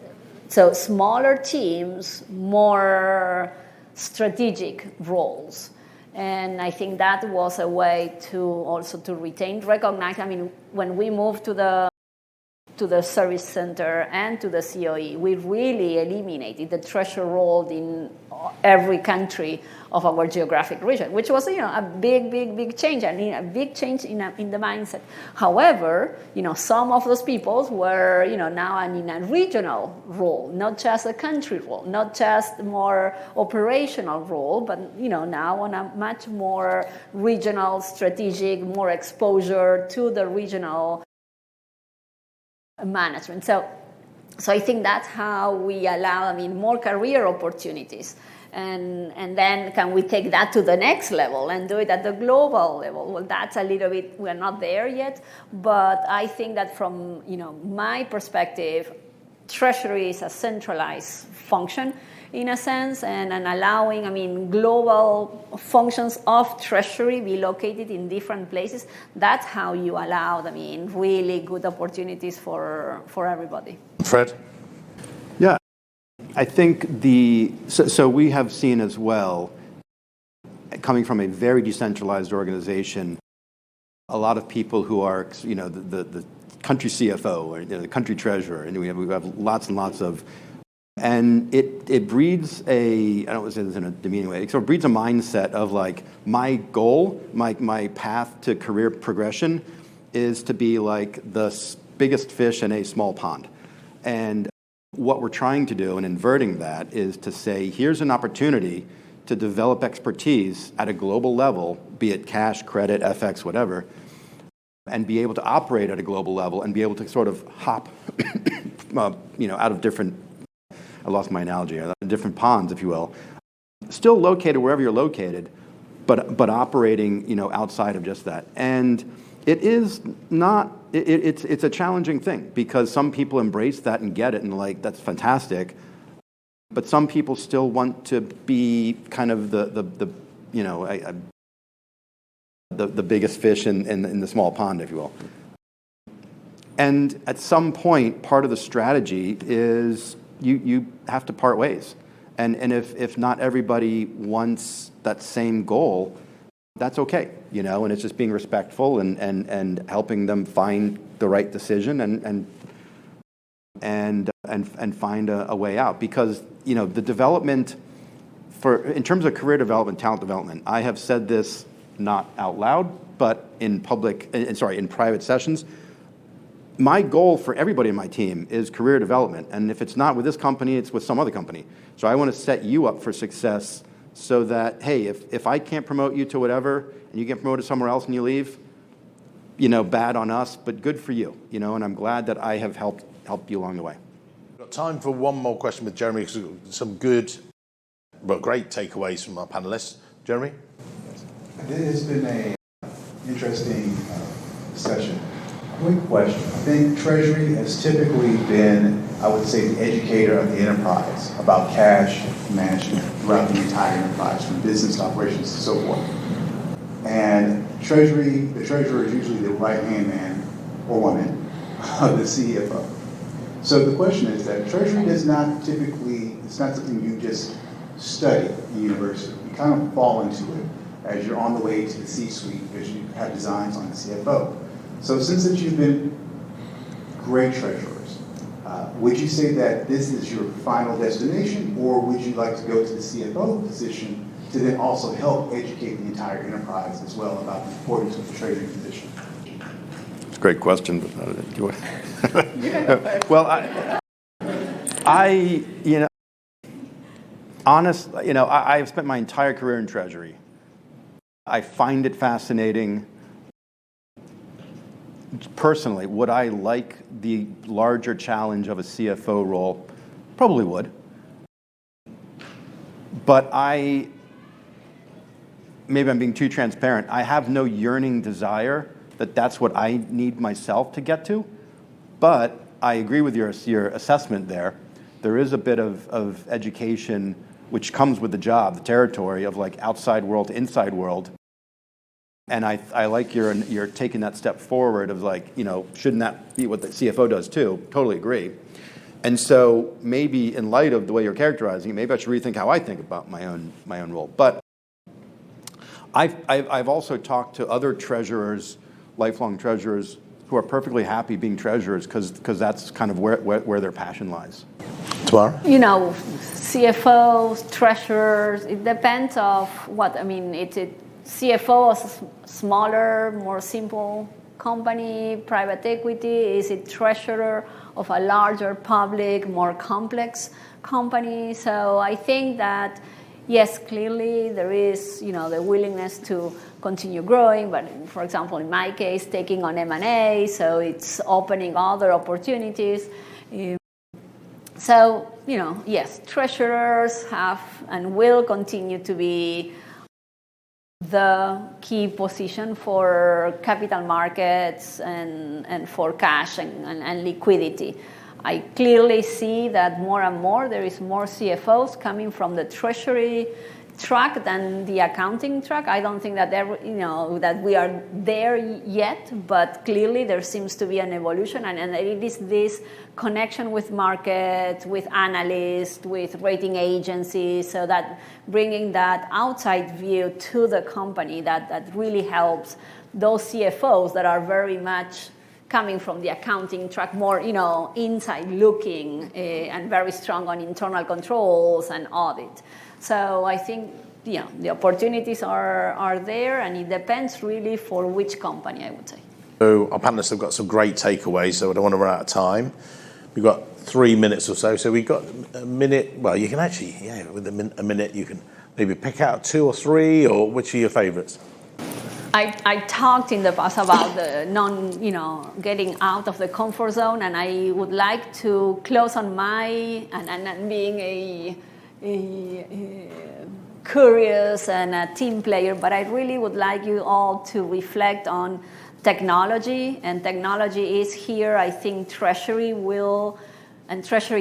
so smaller teams, more strategic roles. And I think that was a way to also to retain, recognize. When we moved to to the service center and to the COE. We really eliminated the treasurer role in every country of our geographic region, which was a big change, and a big change in the mindset. However, some of those people were now in a regional role, not just a country role, not just more operational role, but now on a much more regional, strategic, more exposure to the regional management. So I think that's how we allow, more career opportunities. And then can we take that to the next level and do it at the global level? Well, that's a little bit, we're not there yet, but I think that from my perspective, Treasury is a centralized function in a sense, and allowing, global functions of Treasury be located in different places. That's how you allow, really good opportunities for everybody. Fred? Yeah, I think so we have seen as well, coming from a very decentralized organization, a lot of people who are, the country CFO or the country treasurer, and we have lots and lots of, and it breeds I don't want to say this in a demeaning way, it sort of breeds a mindset of like, my goal, my path to career progression is to be like the biggest fish in a small pond. And what we're trying to do in inverting that is to say, here's an opportunity to develop expertise at a global level, be it cash, credit, FX, whatever, and be able to operate at a global level and be able to sort of hop, out of different, I lost my analogy, different ponds, if you will, still located wherever you're located, but operating, outside of just that. And it is not, it's a challenging thing because some people embrace that and get it and like, that's fantastic. But some people still want to be kind of the biggest fish in the small pond, if you will. And at some point, part of the strategy is you have to part ways. And if not everybody wants that same goal, that's okay, and it's just being respectful and helping them find the right decision and find a way out. Because, the development in terms of career development, talent development, I have said this not out loud, but in private sessions. My goal for everybody in my team is career development. And if it's not with this company, it's with some other company. So I want to set you up for success so that, hey, if I can't promote you to whatever and you get promoted somewhere else and you leave, bad on us, but good for you, and I'm glad that I have helped you along the way. We've got time for one more question with Jeremy, because we've got some good, but great takeaways from our panelists. Jeremy? It's been an interesting session. Quick question. I think Treasury has typically been, I would say, the educator of the enterprise about cash management throughout the entire enterprise, from business to operations and so forth. And the treasurer is usually the right-hand man or woman of the CFO. So the question is that Treasury does not typically, it's not something you just study in university. You kind of fall into it as you're on the way to the C-suite because you have designs on the CFO. So since that you've been great treasurers, would you say that this is your final destination, or would you like to go to the CFO position to then also help educate the entire enterprise as well about the importance of the treasury position? It's a great question, but do you want? Well, I've spent my entire career in Treasury. I find it fascinating. Personally, would I like the larger challenge of a CFO role? Probably would. But maybe I'm being too transparent. I have no yearning desire that that's what I need myself to get to. But I agree with your assessment there. There is a bit of education which comes with the job, the territory of like outside world to inside world. And I like you're taking that step forward of like, shouldn't that be what the CFO does too? Totally agree. And so maybe in light of the way you're characterizing it, maybe I should rethink how I think about my own role. But I've also talked to other treasurers, lifelong treasurers, who are perfectly happy being treasurers because that's kind of where their passion lies. Tamara? CFOs, treasurers, it depends of what. I mean, it's a CFO is a smaller, more simple company, private equity. Is it treasurer of a larger public, more complex company? So I think that, yes, clearly there is, the willingness to continue growing, but for example, in my case, taking on M&A, so it's opening other opportunities. So, yes, treasurers have and will continue to be the key position for capital markets and for cash and liquidity. I clearly see that more and more there is more CFOs coming from the treasury track than the accounting track. I don't think that that we are there yet, but clearly there seems to be an evolution, and it is this connection with markets, with analysts, with rating agencies, so that bringing that outside view to the company that really helps those CFOs that are very much coming from the accounting track, more inside looking and very strong on internal controls and audit. So I think the opportunities are there, and it depends really for which company, I would say. So our panelists have got some great takeaways, so I don't want to run out of time. We've got 3 minutes or so we've got a minute. Well, you can actually, with a minute, you can maybe pick out 2 or 3, or which are your favorites? I talked in the past about the getting out of the comfort zone, and I would like to close on and being a curious and a team player, but I really would like you all to reflect on technology, and technology is here. I think Treasury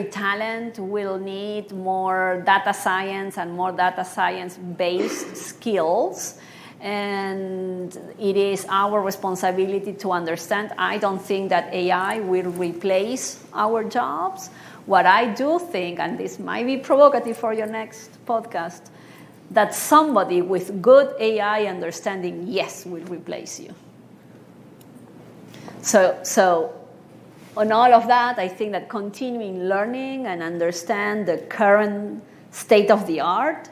talent will need more data science and more data science-based skills. And it is our responsibility to understand. I don't think that AI will replace our jobs. What I do think, and this might be provocative for your next podcast, that somebody with good AI understanding, yes, will replace you. So on all of that, I think that continuing learning and understand the current state of the art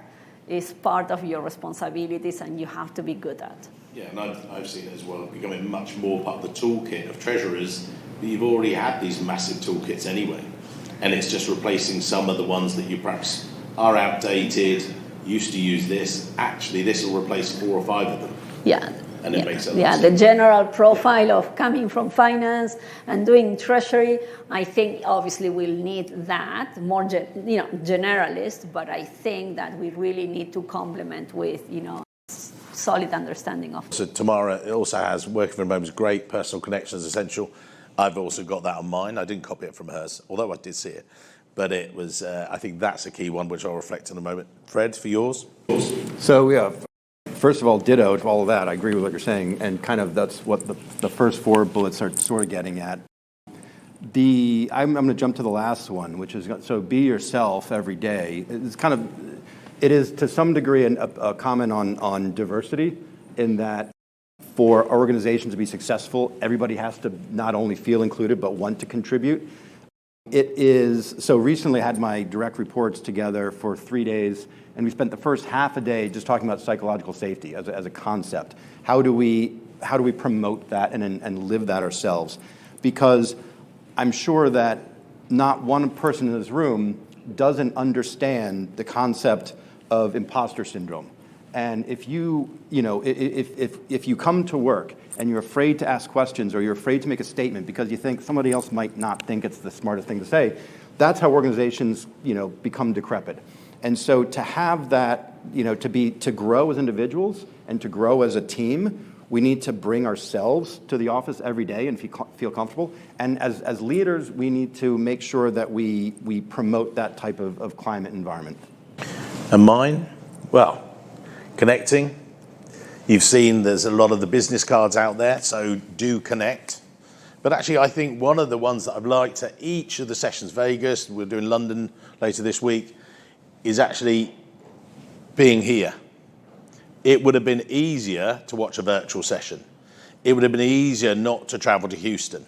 is part of your responsibilities, and you have to be good at. Yeah, and I've seen it as well, becoming much more part of the toolkit of treasurers. You've already had these massive toolkits anyway, and it's just replacing some of the ones that you perhaps are outdated, used to use this. Actually, this will replace 4 or 5 of them. Yeah. And it makes sense. Yeah, the general profile of coming from finance and doing treasury, I think obviously we'll need that, more generalist, but I think that we really need to complement with, solid understanding of. So Tamara also has working from home is great, personal connections essential. I've also got that on mine. I didn't copy it from hers, although I did see it. But it was, I think that's a key one, which I'll reflect in a moment. Fred, for yours? So, yeah. First of all, ditto to all of that. I agree with what you're saying, and kind of that's what the first 4 bullets are sort of getting at. I'm going to jump to the last one, which is, so be yourself every day. It is to some degree a comment on diversity, in that for organizations to be successful, everybody has to not only feel included, but want to contribute. So recently I had my direct reports together for 3 days, and we spent the first half a day just talking about psychological safety as a concept. How do we promote that and live that ourselves? Because I'm sure that not one person in this room doesn't understand the concept of imposter syndrome. And if you come to work and you're afraid to ask questions, or you're afraid to make a statement because you think somebody else might not think it's the smartest thing to say, that's how organizations, become decrepit. And so to have that, to grow as individuals and to grow as a team, we need to bring ourselves to the office every day and feel comfortable. And as leaders, we need to make sure that we promote that type of climate environment. And mine? Well, connecting. You've seen there's a lot of the business cards out there, so do connect. But actually, I think one of the ones that I've liked at each of the sessions, Vegas, we're doing London later this week, is actually being here. It would have been easier to watch a virtual session. it would have been easier not to travel to Houston.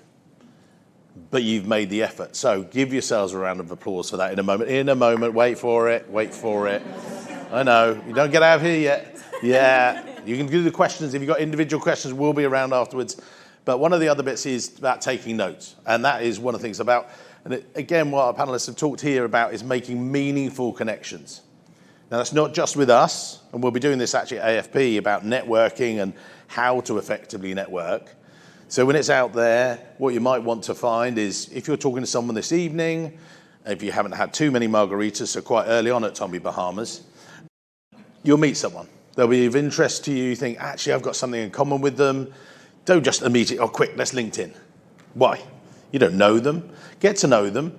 But you've made the effort. So give yourselves a round of applause for that in a moment. In a moment, wait for it. I know, you don't get out of here yet. Yeah, you can do the questions. If you've got individual questions, we'll be around afterwards. But one of the other bits is about taking notes. And that is one of the things about, and again, what our panelists have talked here about is making meaningful connections. Now, that's not just with us, and we'll be doing this actually at AFP about networking and how to effectively network. So when it's out there, what you might want to find is if you're talking to someone this evening, if you haven't had too many margaritas, so quite early on at Tommy Bahamas, you'll meet someone. They'll be of interest to you. You think, actually, I've got something in common with them. Don't just immediately, quick, let's LinkedIn. Why? You don't know them. Get to know them.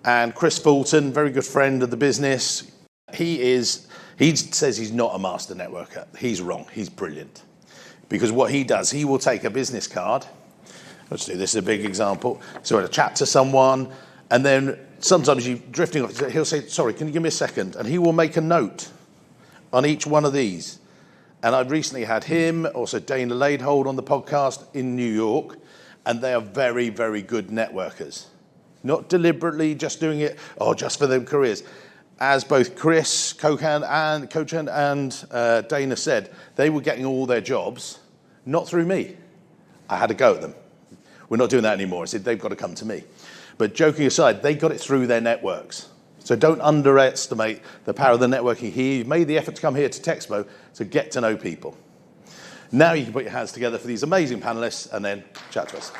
And Chris Fulton, very good friend of the business, he says he's not a master networker. He's wrong. He's brilliant. Because what he does, he will take a business card. Let's do this, is a big example. So he'll chat to someone, and then sometimes you're drifting off. He'll say, sorry, can you give me a second? And he will make a note on each one of these. And I've recently had him, also Dana Laidhold on the podcast in New York, and they are very, very good networkers. Not deliberately just doing it, just for their careers. As both Chris Cochan and Dana said, they were getting all their jobs, not through me. I had a go at them. We're not doing that anymore. I said, they've got to come to me. But joking aside, they got it through their networks. So don't underestimate the power of the networking here. You've made the effort to come here to TEXPO to get to know people. Now you can put your hands together for these amazing panelists and then chat to us.